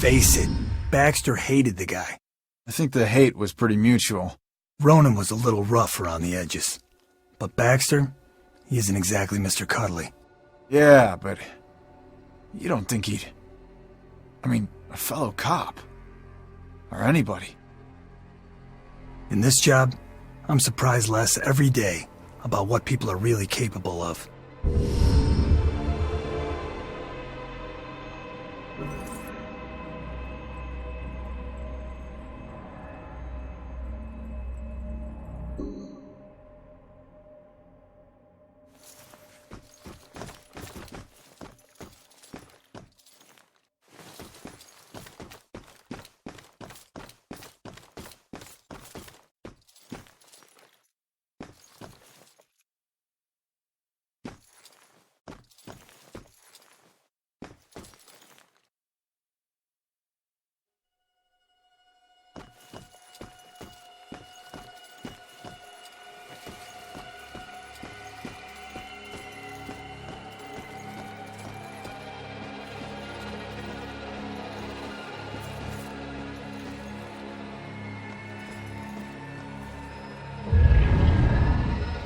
face it, Baxter hated the guy. I think the hate was pretty mutual. Ronan was a little rough around the edges. But Baxter, he isn't exactly Mr. Cuddly. Yeah, but you don't think he'd... I mean, a fellow cop. Or anybody. In this job, I'm surprised less every day about what people are really capable of.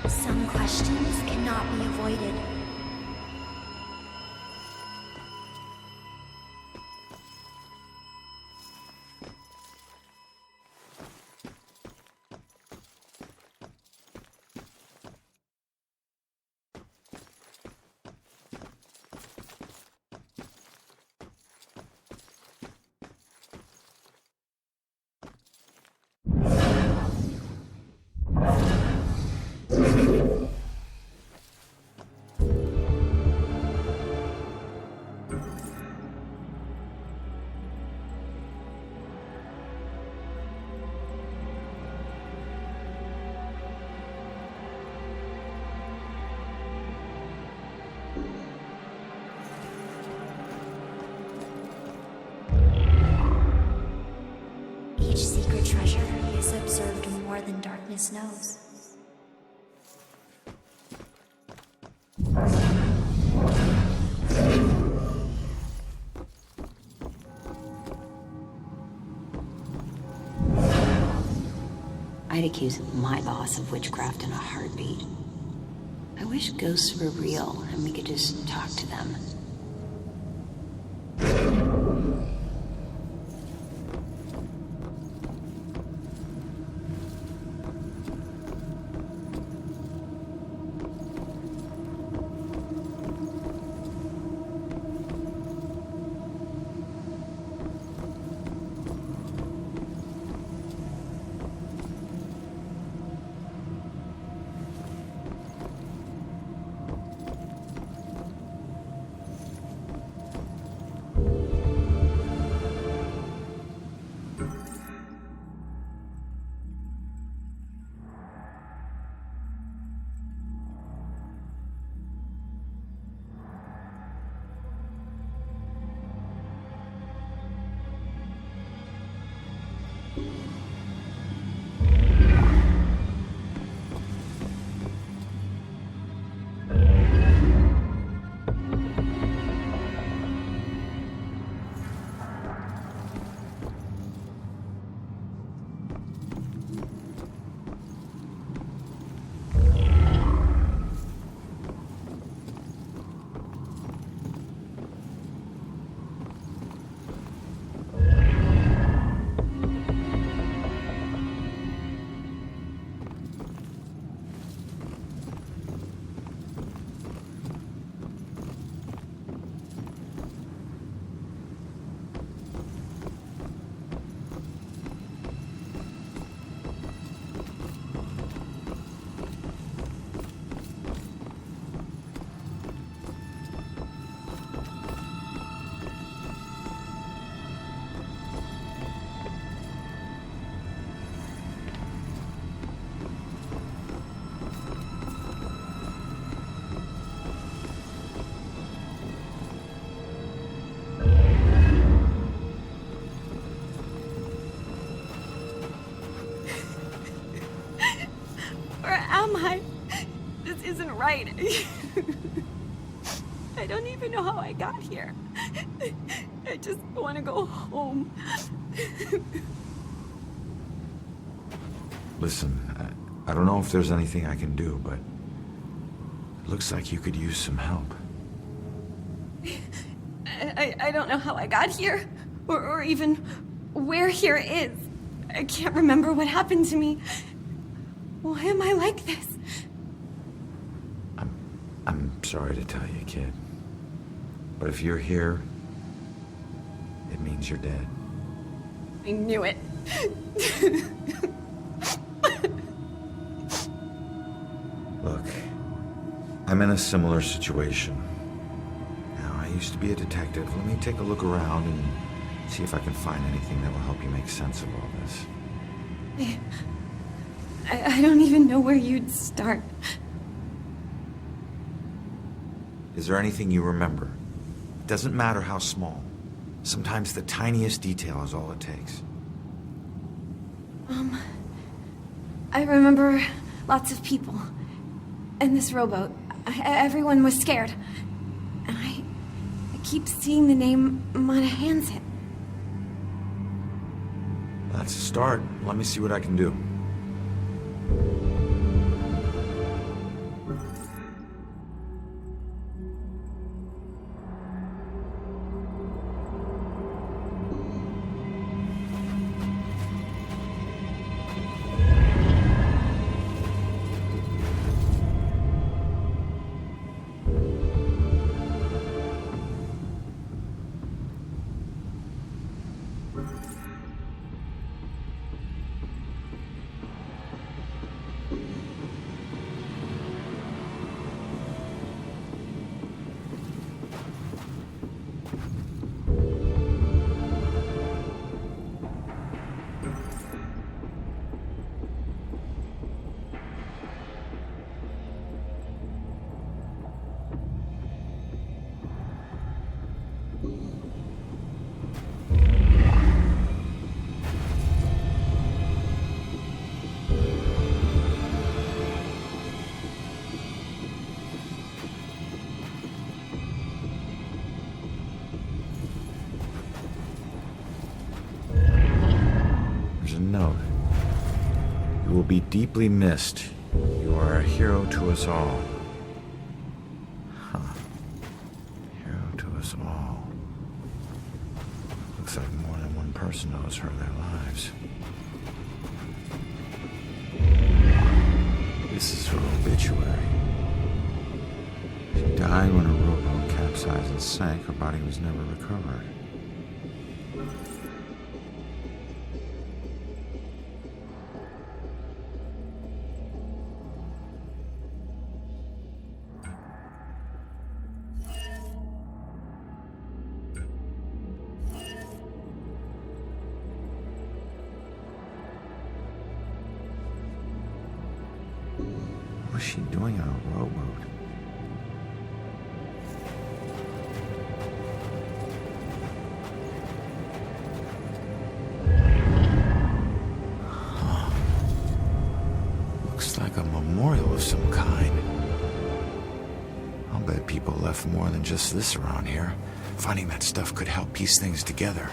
Some questions cannot be avoided. Each secret treasure is observed more than darkness knows. I'd accuse my boss of witchcraft in a heartbeat. I wish ghosts were real and we could just talk to them. right. I don't even know how I got here. I just want to go home. Listen, I don't know if there's anything I can do, but it looks like you could use some help. I don't know how I got here, or even where here is. I can't remember what happened to me. Why am I like this? I'm sorry to tell you, kid. But if you're here, it means you're dead. I knew it. Look, I'm in a similar situation. Now, I used to be a detective. Let me take a look around and see if I can find anything that will help you make sense of all this. I don't even know where you'd start. Is there anything you remember? It doesn't matter how small. Sometimes the tiniest detail is all it takes. I remember lots of people. And this rowboat. Everyone was scared. And I keep seeing the name Monahanset. That's a start. Let me see what I can do. A note. You will be deeply missed. You are a hero to us all. Huh. Hero to us all. Looks like more than one person owes her their lives. This is her obituary. She died when her rowboat capsized and sank. Her body was never recovered. What was she doing on a rowboat? Huh. Looks like a memorial of some kind. I'll bet people left more than just this around here. Finding that stuff could help piece things together.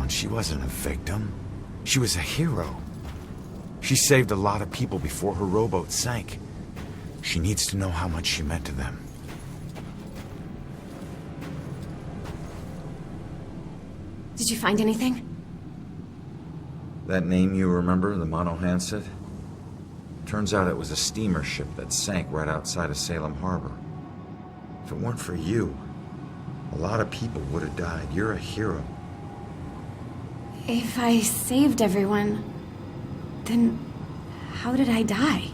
She wasn't a victim. She was a hero. She saved a lot of people before her rowboat sank. She needs to know how much she meant to them. Did you find anything? That name you remember, the Monahanset? Turns out it was a steamer ship that sank right outside of Salem Harbor. If it weren't for you, a lot of people would have died. You're a hero. If I saved everyone, then how did I die?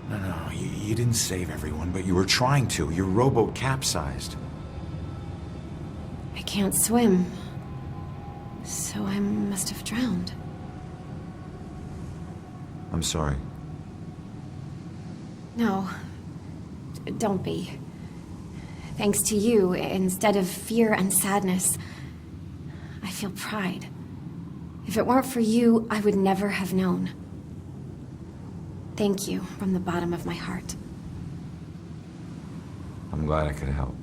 No, you didn't save everyone, but you were trying to. Your rowboat capsized. I can't swim. So I must have drowned. I'm sorry. No. Don't be. Thanks to you, instead of fear and sadness, I feel pride. If it weren't for you, I would never have known. Thank you from the bottom of my heart. I'm glad I could help.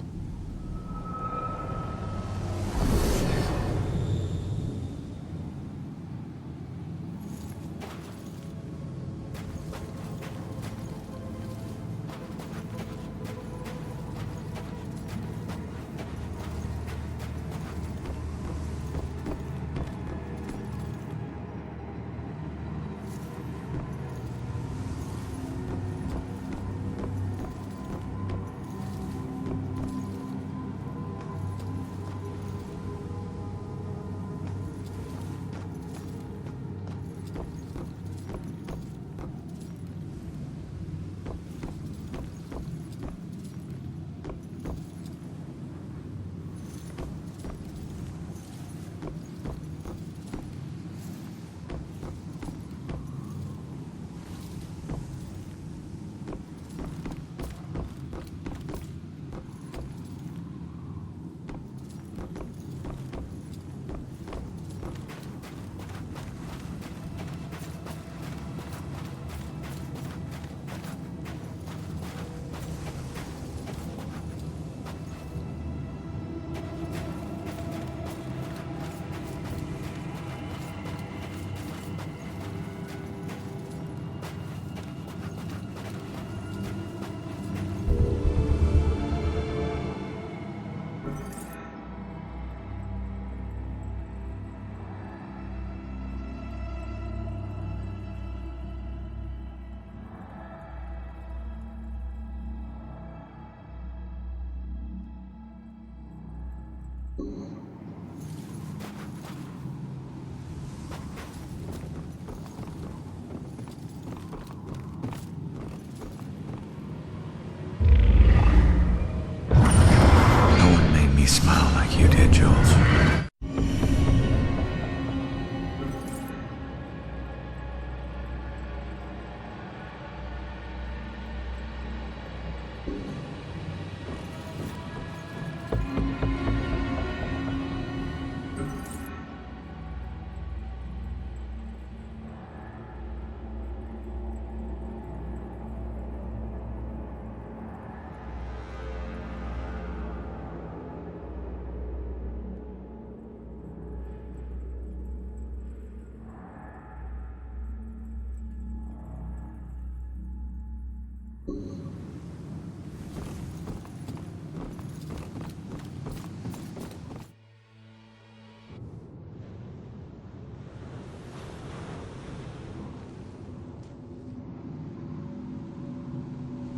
No one made me smile like you did, Jules.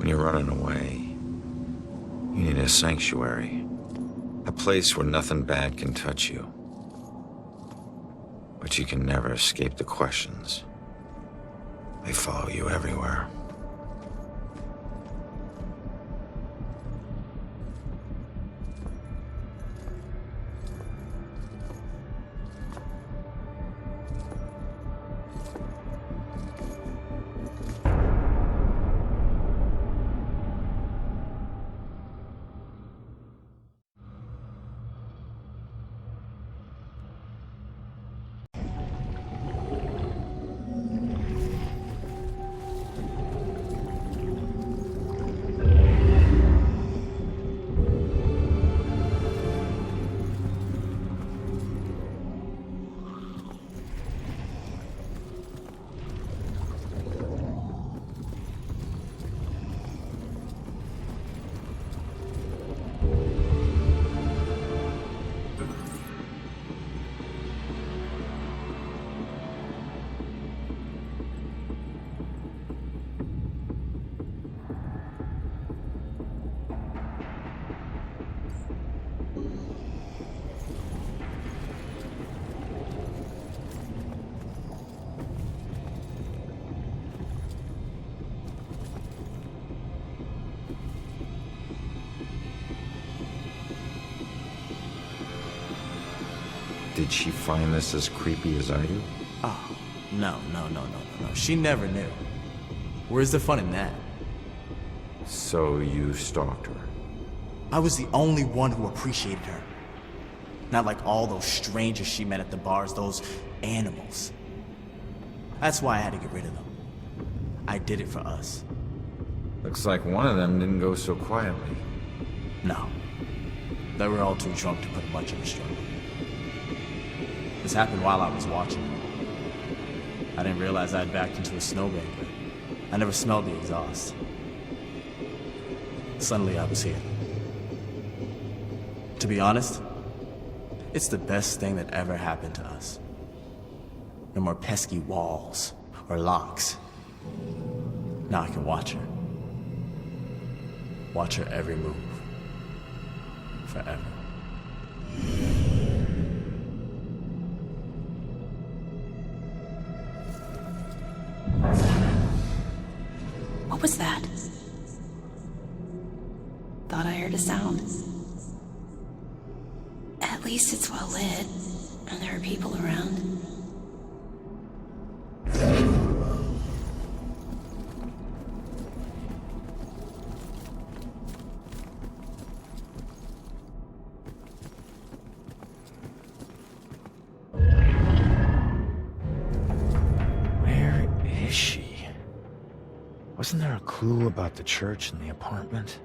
When you're running away, you need a sanctuary. A place where nothing bad can touch you. But you can never escape the questions. They follow you everywhere. Did she find this as creepy as I do? Oh, no. She never knew. Where's the fun in that? So you stalked her? I was the only one who appreciated her. Not like all those strangers she met at the bars, those animals. That's why I had to get rid of them. I did it for us. Looks like one of them didn't go so quietly. No. They were all too drunk to put much of a struggle. This happened while I was watching. I didn't realize I'd backed into a snowbank, but I never smelled the exhaust. Suddenly I was here. To be honest, it's the best thing that ever happened to us. No more pesky walls or locks. Now I can watch her. Watch her every move. Forever. What was that? Thought I heard a sound. At least it's well lit, and there are people around. Where is she? Wasn't there a clue about the church in the apartment?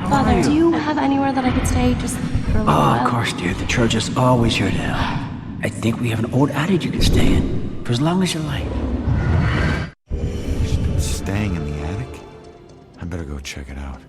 Father, do you have anywhere that I could stay just for a little while? Of course, dear. The church is always here to help. I think we have an old attic you can stay in for as long as you like. She's been staying in the attic? I better go check it out.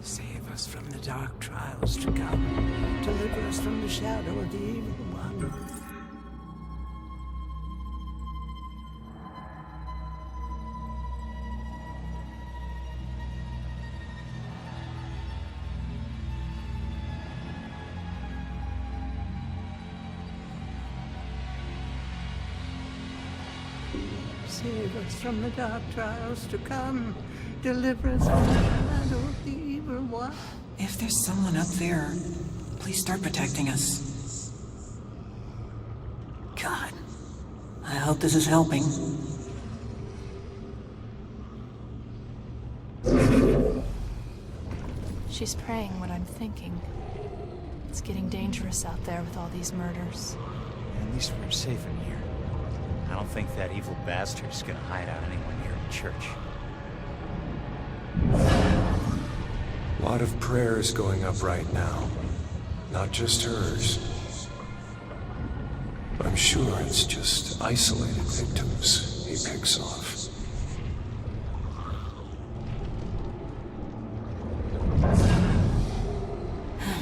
Save us from the dark trials to come. Deliver us from the shadow of the evil one. Save us from the dark trials to come. Deliver us from the shadow of the evil one. If there's someone up there, please start protecting us. God, I hope this is helping. She's praying what I'm thinking. It's getting dangerous out there with all these murders. At least we're safe in here. I don't think that evil bastard's gonna hide out anywhere near a church. A lot of prayers going up right now. Not just hers. I'm sure it's just isolated victims he picks off.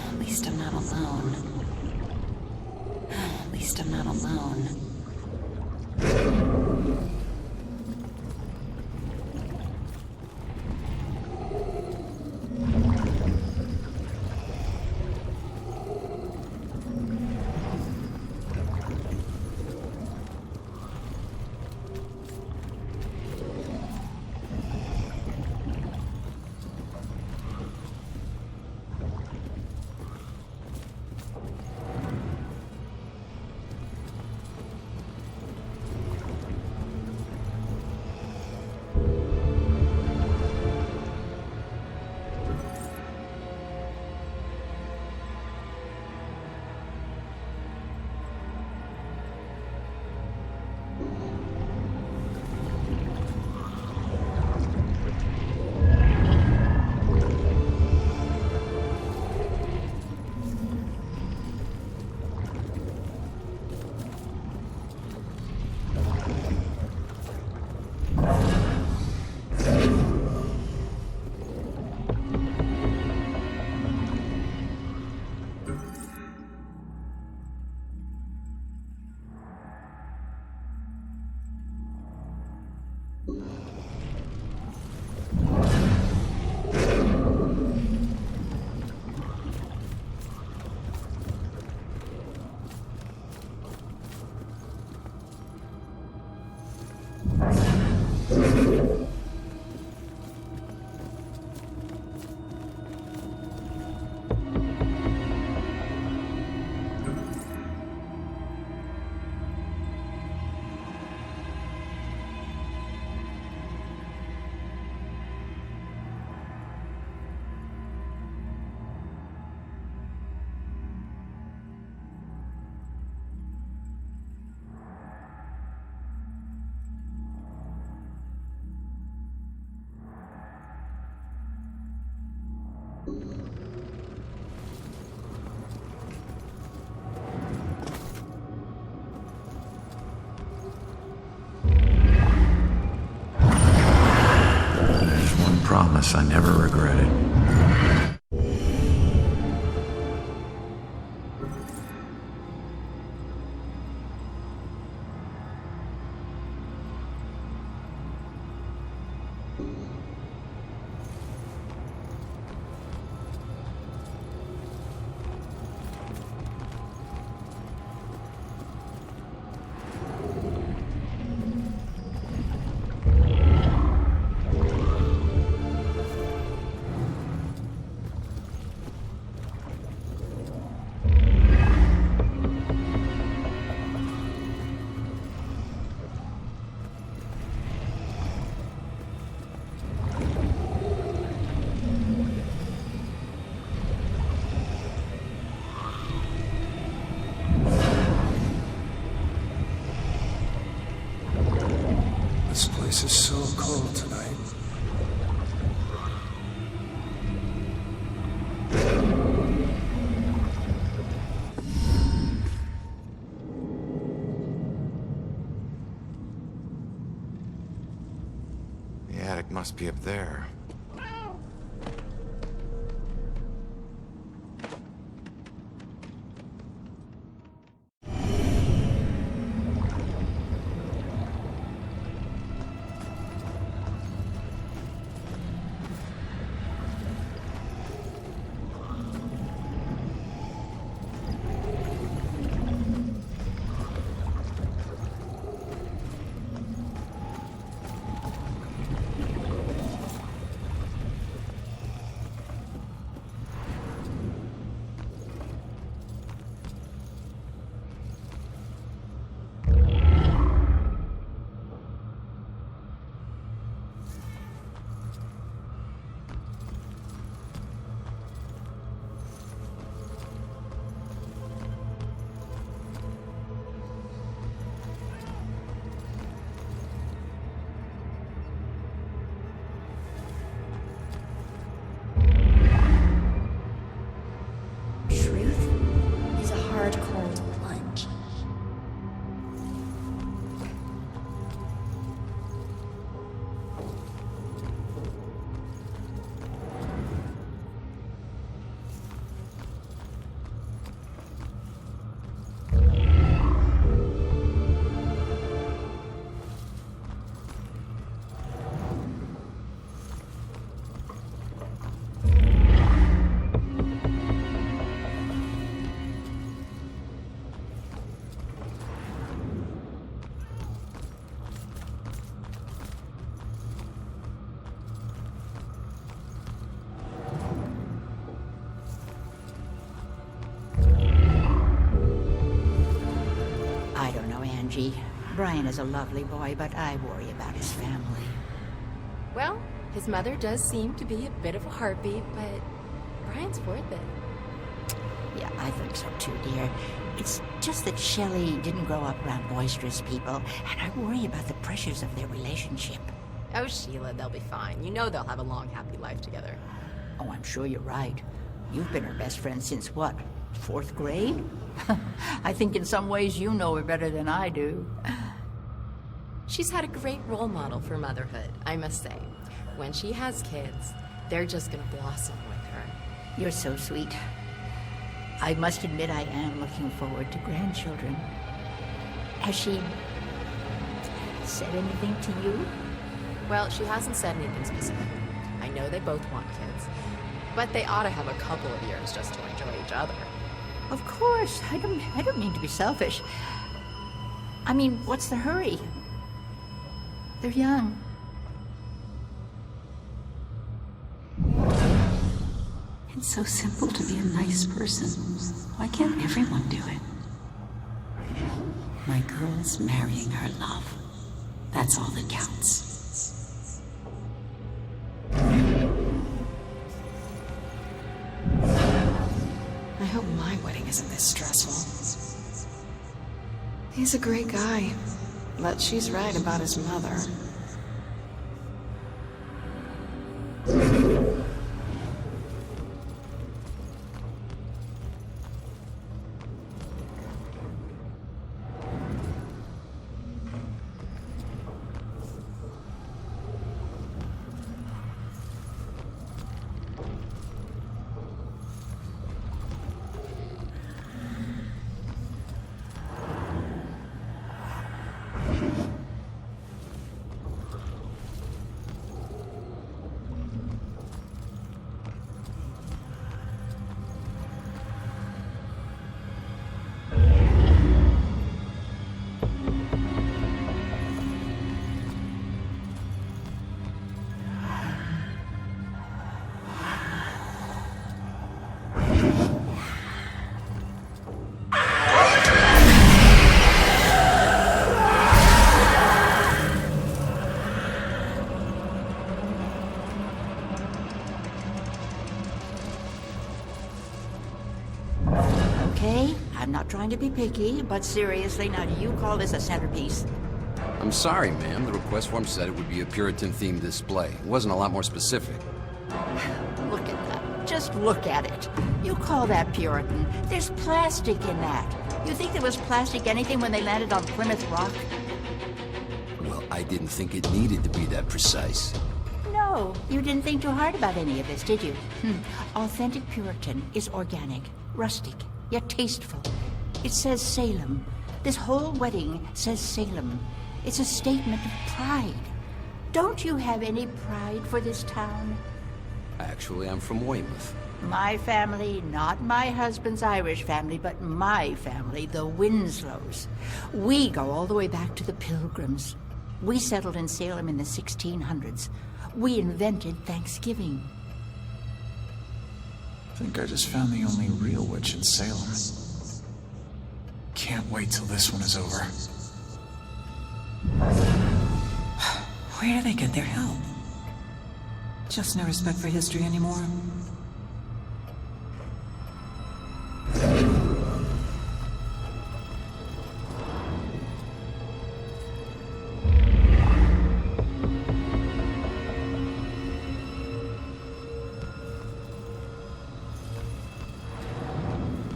At least I'm not alone. At least I'm not alone. promise I never regret it. This place is so cold tonight. The attic must be up there. Truth is a hard, cold plunge. I don't know, Angie. Brian is a lovely boy, but I worry about his family. Well, his mother does seem to be a bit of a heartbeat, but Brian's worth it. Yeah, I think so too, dear. It's just that Shelley didn't grow up around boisterous people, and I worry about the pressures of their relationship. Oh, Sheila, they'll be fine. You know they'll have a long, happy life together. Oh, I'm sure you're right. You've been her best friend since what, 4th grade? I think in some ways you know her better than I do. She's had a great role model for motherhood, I must say. When she has kids, they're just gonna blossom with her. You're so sweet. I must admit I am looking forward to grandchildren. Has she said anything to you? Well, she hasn't said anything specific. I know they both want kids, but they ought to have a couple of years just to enjoy each other. Of course. I don't mean to be selfish. I mean, what's the hurry? They're young. It's so simple to be a nice person. Why can't everyone do it? My girl's marrying her love. That's all that counts. I hope my wedding isn't this stressful. He's a great guy, but she's right about his mother. okay? I'm not trying to be picky, but seriously, now do you call this a centerpiece? I'm sorry, ma'am. The request form said it would be a Puritan-themed display. It wasn't a lot more specific. Look at that. Just look at it. You call that Puritan? There's plastic in that. You think there was plastic anything when they landed on Plymouth Rock? Well, I didn't think it needed to be that precise. No, you didn't think too hard about any of this, did you? Authentic Puritan is organic, rustic, yet tasteful. It says Salem. This whole wedding says Salem. It's a statement of pride. Don't you have any pride for this town? Actually, I'm from Weymouth. My family, not my husband's Irish family, but my family, the Winslows. We go all the way back to the Pilgrims. We settled in Salem in the 1600s. We invented Thanksgiving. I think I just found the only real witch in Salem. Can't wait till this one is over. Where do they get their help? Just no respect for history anymore.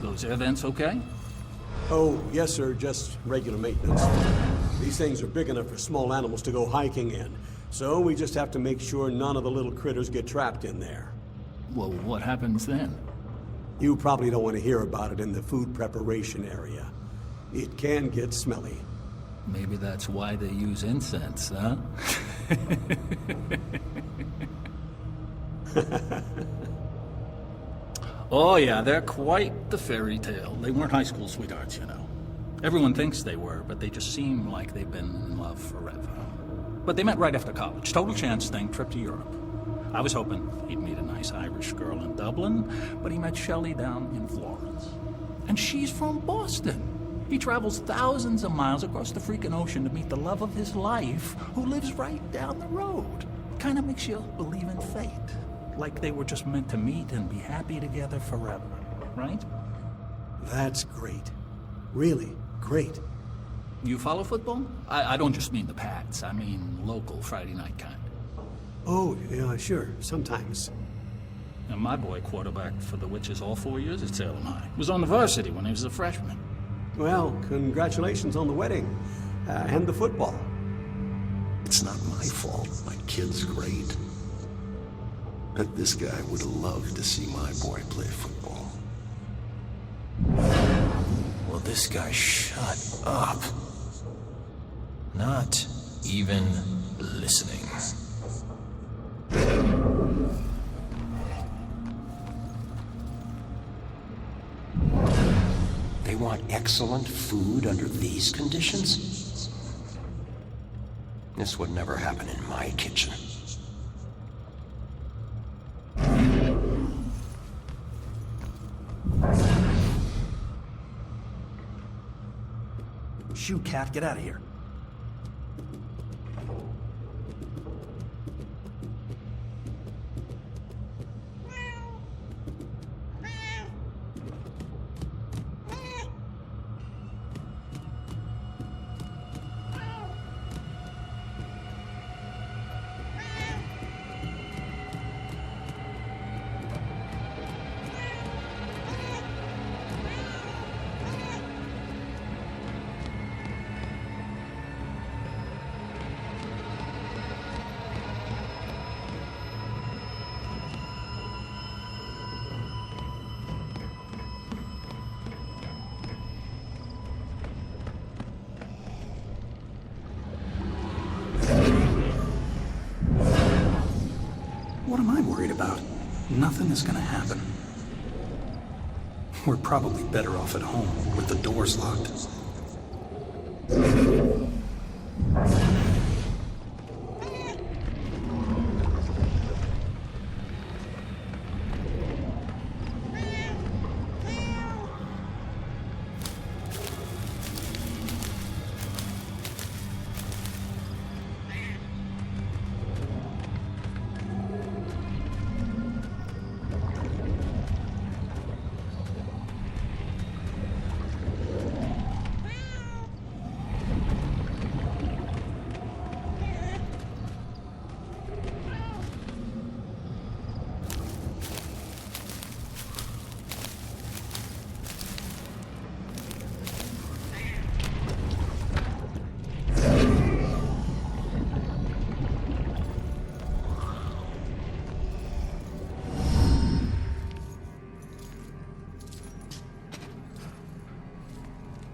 Those air vents okay? Oh, yes, sir. Just regular maintenance. These things are big enough for small animals to go hiking in. So we just have to make sure none of the little critters get trapped in there. Well, what happens then? You probably don't want to hear about it in the food preparation area. It can get smelly. Maybe that's why they use incense, huh? Oh yeah, they're quite the fairy tale. They weren't high school sweethearts, you know. Everyone thinks they were, but they just seem like they've been in love forever. But they met right after college. Total chance thing, trip to Europe. I was hoping he'd meet a nice Irish girl in Dublin, but he met Shelley down in Florence. And she's from Boston. He travels thousands of miles across the freaking ocean to meet the love of his life, who lives right down the road. Kind of makes you believe in fate. Like they were just meant to meet and be happy together forever, right? That's great. Really great. You follow football? I don't just mean the Pats. I mean local Friday night kind. Oh, yeah, sure. Sometimes. And my boy quarterbacked for the Witches all 4 years at Salem High. Was on the varsity when he was a freshman. Well, congratulations on the wedding. And the football. It's not my fault. My kid's great. But this guy would have loved to see my boy play football. Will this guy shut up? Not even listening. They want excellent food under these conditions? This would never happen in my kitchen. Shoo, cat, get out of here. What am I worried about? Nothing is gonna happen. We're probably better off at home with the doors locked.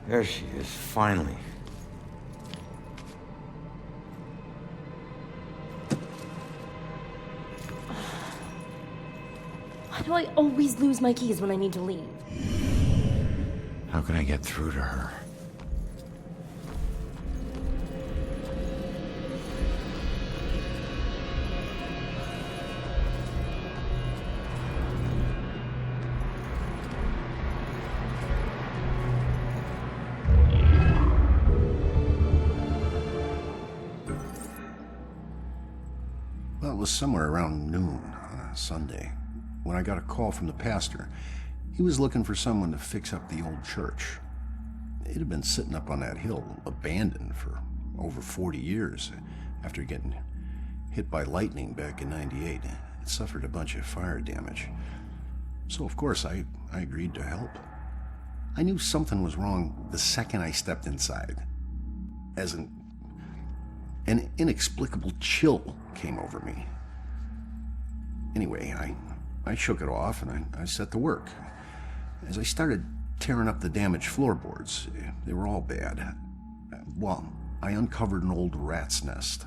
There she is, finally. Why do I always lose my keys when I need to leave? How can I get through to her? Well, it was somewhere around noon on a Sunday when I got a call from the pastor. He was looking for someone to fix up the old church. It had been sitting up on that hill, abandoned for over 40 years. After getting hit by lightning back in '98, it suffered a bunch of fire damage. So, of course, I agreed to help. I knew something was wrong the second I stepped inside. As an inexplicable chill came over me. Anyway, I shook it off and I set to work. As I started tearing up the damaged floorboards, they were all bad. Well, I uncovered an old rat's nest.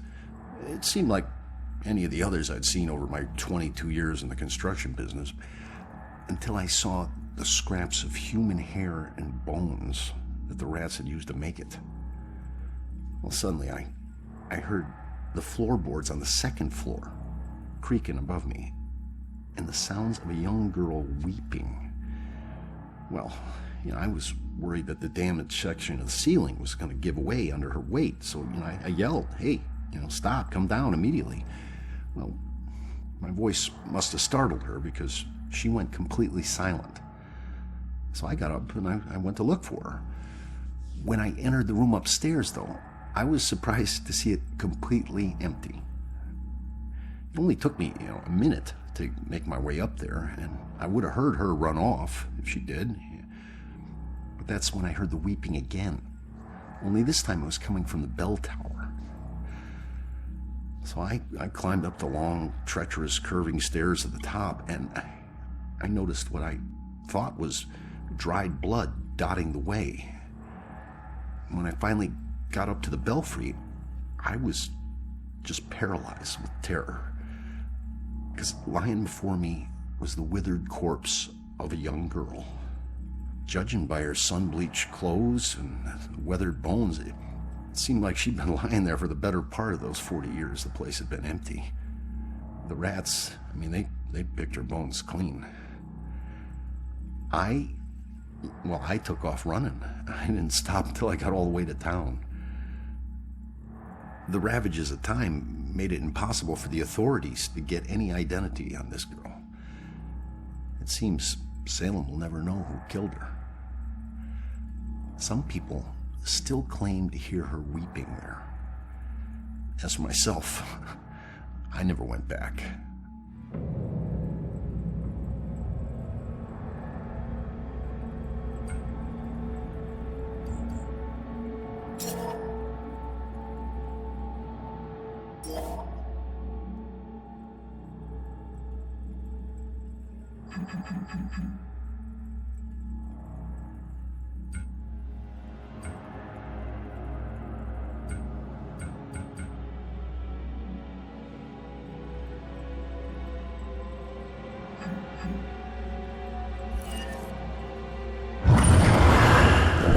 It seemed like any of the others I'd seen over my 22 years in the construction business, until I saw the scraps of human hair and bones that the rats had used to make it. Well, suddenly I heard the floorboards on the second floor creaking above me, and the sounds of a young girl weeping. Well, I was worried that the damaged section of the ceiling was going to give way under her weight, so, I yelled, "Hey, stop, come down immediately." Well, my voice must have startled her because she went completely silent. So I got up and I went to look for her. When I entered the room upstairs, though, I was surprised to see it completely empty. It only took me, a minute to make my way up there, and I would have heard her run off if she did. But that's when I heard the weeping again. Only this time it was coming from the bell tower. So I climbed up the long, treacherous, curving stairs at the top, and I noticed what I thought was dried blood dotting the way. When I finally got up to the belfry, I was just paralyzed with terror. Because lying before me was the withered corpse of a young girl. Judging by her sun-bleached clothes and weathered bones, it seemed like she'd been lying there for the better part of those 40 years the place had been empty. The rats, they picked her bones clean. I took off running. I didn't stop until I got all the way to town. The ravages of time made it impossible for the authorities to get any identity on this girl. It seems Salem will never know who killed her. Some people still claim to hear her weeping there. As for myself, I never went back.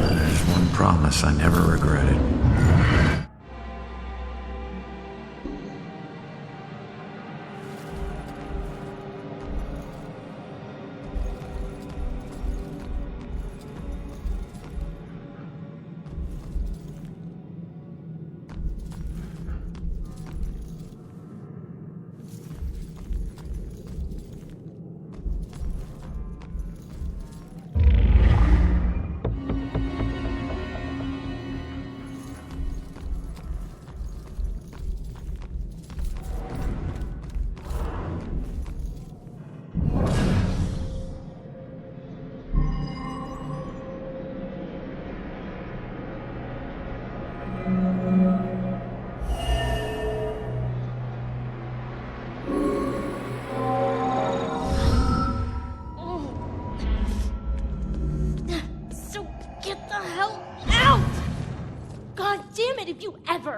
There's one promise I never regretted.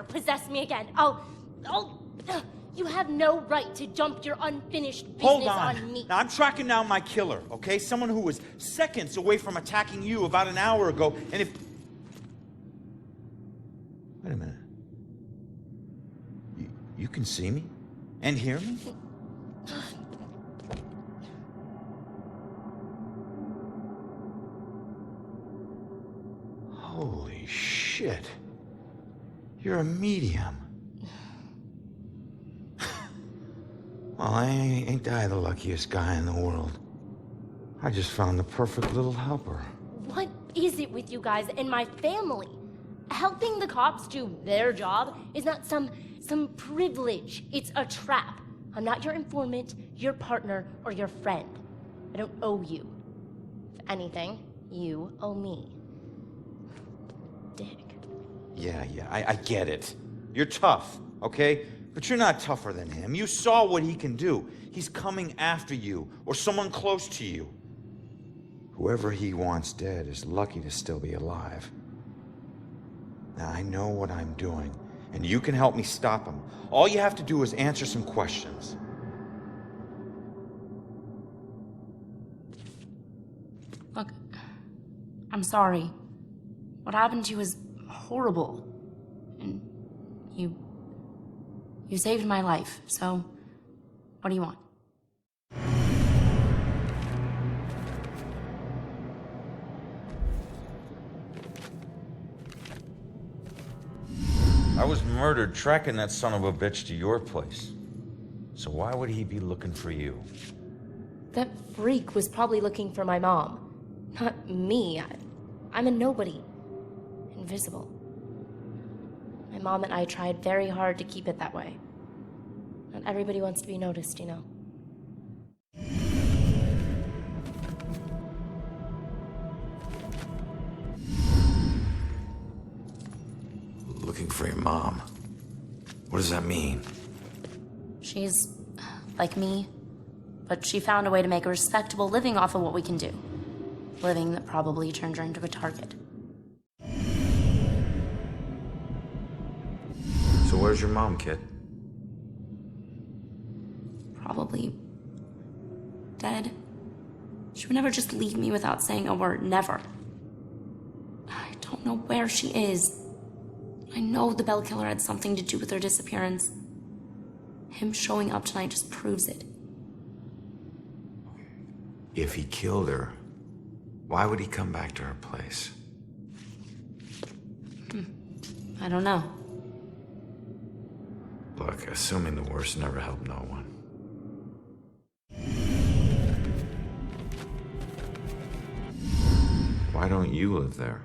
possess me again, you have no right to dump your unfinished business Hold on. on me. Now, I'm tracking down my killer, okay? Someone who was seconds away from attacking you about an hour ago, and if... Wait a minute. You can see me? And hear me? Holy shit. You're a medium. Well, ain't I the luckiest guy in the world? I just found the perfect little helper. What is it with you guys and my family? Helping the cops do their job is not some privilege. It's a trap. I'm not your informant, your partner, or your friend. I don't owe you. If anything, you owe me. Dick. Yeah, I get it. You're tough, okay? But you're not tougher than him. You saw what he can do. He's coming after you, or someone close to you. Whoever he wants dead is lucky to still be alive. Now, I know what I'm doing, and you can help me stop him. All you have to do is answer some questions. Look, I'm sorry. What happened to you is horrible. And you saved my life, so what do you want? I was murdered tracking that son of a bitch to your place. So why would he be looking for you? That freak was probably looking for my mom. Not me. I'm a nobody. Invisible. My mom and I tried very hard to keep it that way. Not everybody wants to be noticed, you know. Looking for your mom. What does that mean? She's like me, but she found a way to make a respectable living off of what we can do. Living that probably turned her into a target. So where's your mom, kid? Probably dead. She would never just leave me without saying a word. Never. I don't know where she is. I know the Bell Killer had something to do with her disappearance. Him showing up tonight just proves it. If he killed her, why would he come back to her place? I don't know. Look, assuming the worst never helped no one. Why don't you live there?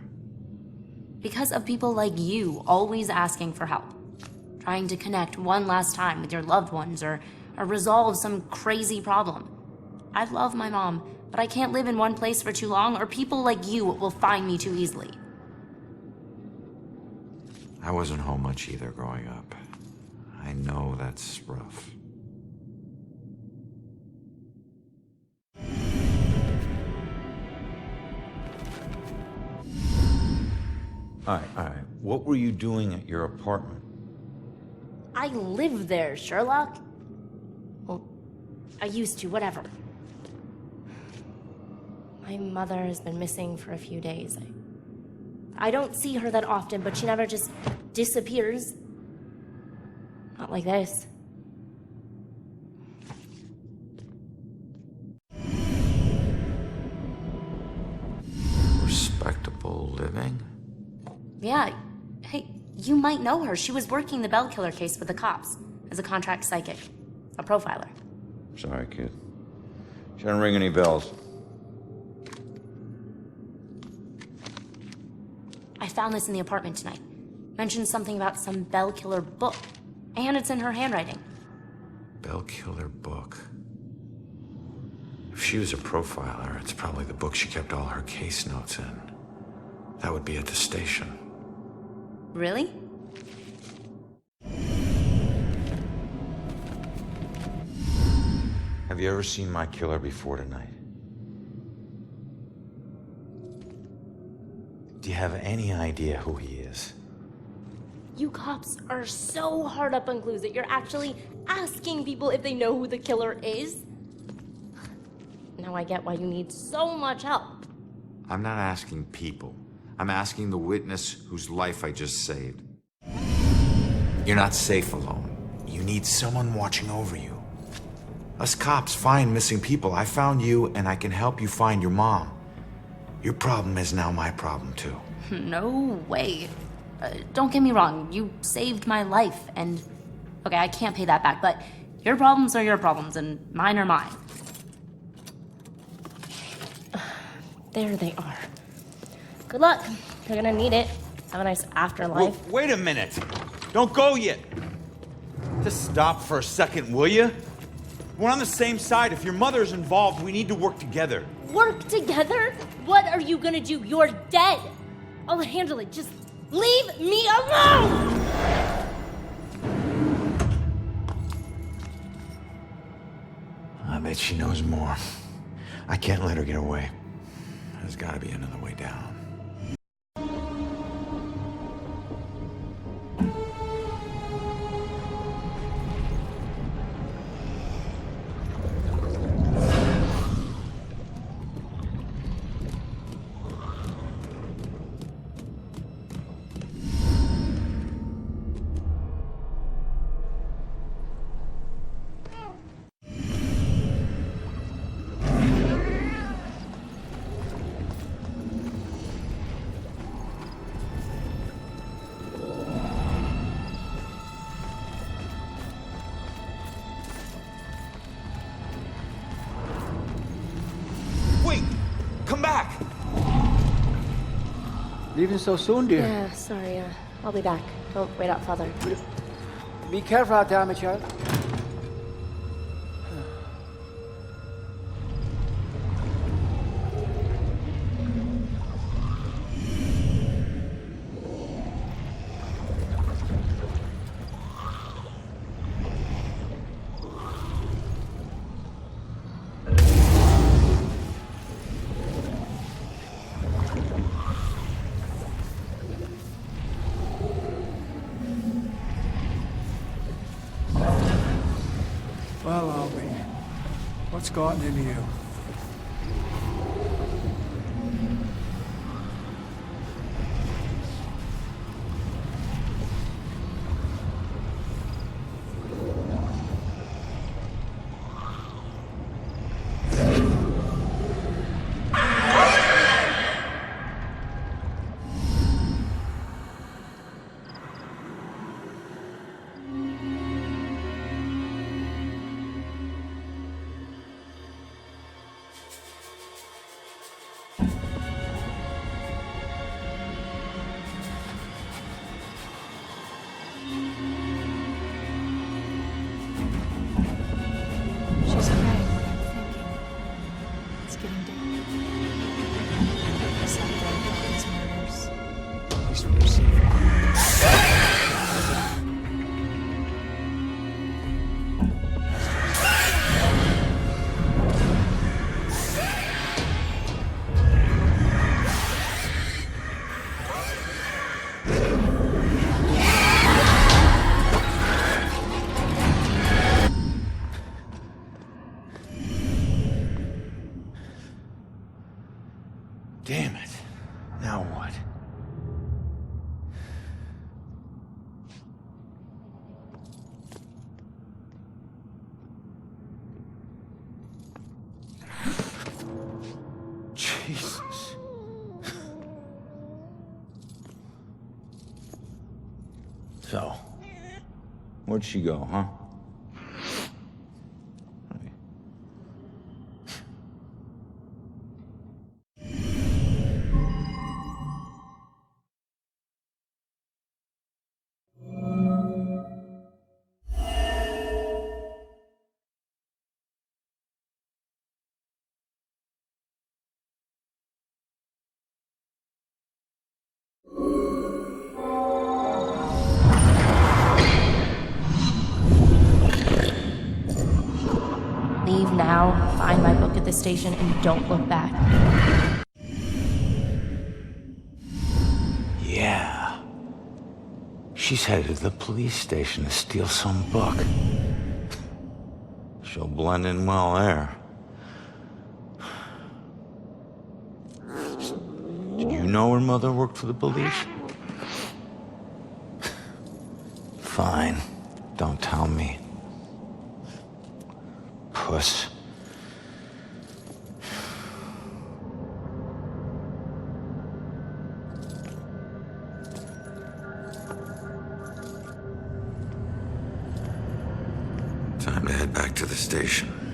Because of people like you always asking for help. Trying to connect one last time with your loved ones or resolve some crazy problem. I love my mom, but I can't live in one place for too long or people like you will find me too easily. I wasn't home much either growing up. I know that's rough. All right. What were you doing at your apartment? I live there, Sherlock. Well, I used to, whatever. My mother has been missing for a few days. I don't see her that often, but she never just disappears. Not like this. Respectable living? Yeah. Hey, you might know her. She was working the Bell Killer case with the cops as a contract psychic. A profiler. Sorry, kid. She didn't ring any bells. I found this in the apartment tonight. Mentioned something about some Bell Killer book. And it's in her handwriting. Bell Killer book. If she was a profiler, it's probably the book she kept all her case notes in. That would be at the station. Really? Have you ever seen my killer before tonight? Do you have any idea who he is? You cops are so hard up on clues that you're actually asking people if they know who the killer is. Now I get why you need so much help. I'm not asking people. I'm asking the witness whose life I just saved. You're not safe alone. You need someone watching over you. Us cops find missing people. I found you, and I can help you find your mom. Your problem is now my problem, too. No way. Don't get me wrong, you saved my life, and... Okay, I can't pay that back, but your problems are your problems, and mine are mine. There they are. Good luck. You're gonna need it. Have a nice afterlife. Wait a minute. Don't go yet. Just stop for a second, will you? We're on the same side. If your mother's involved, we need to work together. Work together? What are you gonna do? You're dead. I'll handle it. Just leave me alone! I bet she knows more. I can't let her get away. There's gotta be another way down. Come back! Leaving so soon, dear? Yeah, sorry. I'll be back. Don't wait out, Father. Be careful out there, my child. Well, Albie, what's gotten into you? Damn it. Now what? Jesus. So, where'd she go, huh? Leave now, find my book at the station, and don't look back. Yeah. she's headed to the police station to steal some book. She'll blend in well there. Did you know her mother worked for the police? Fine. Don't tell me. Puss. Time to head back to the station.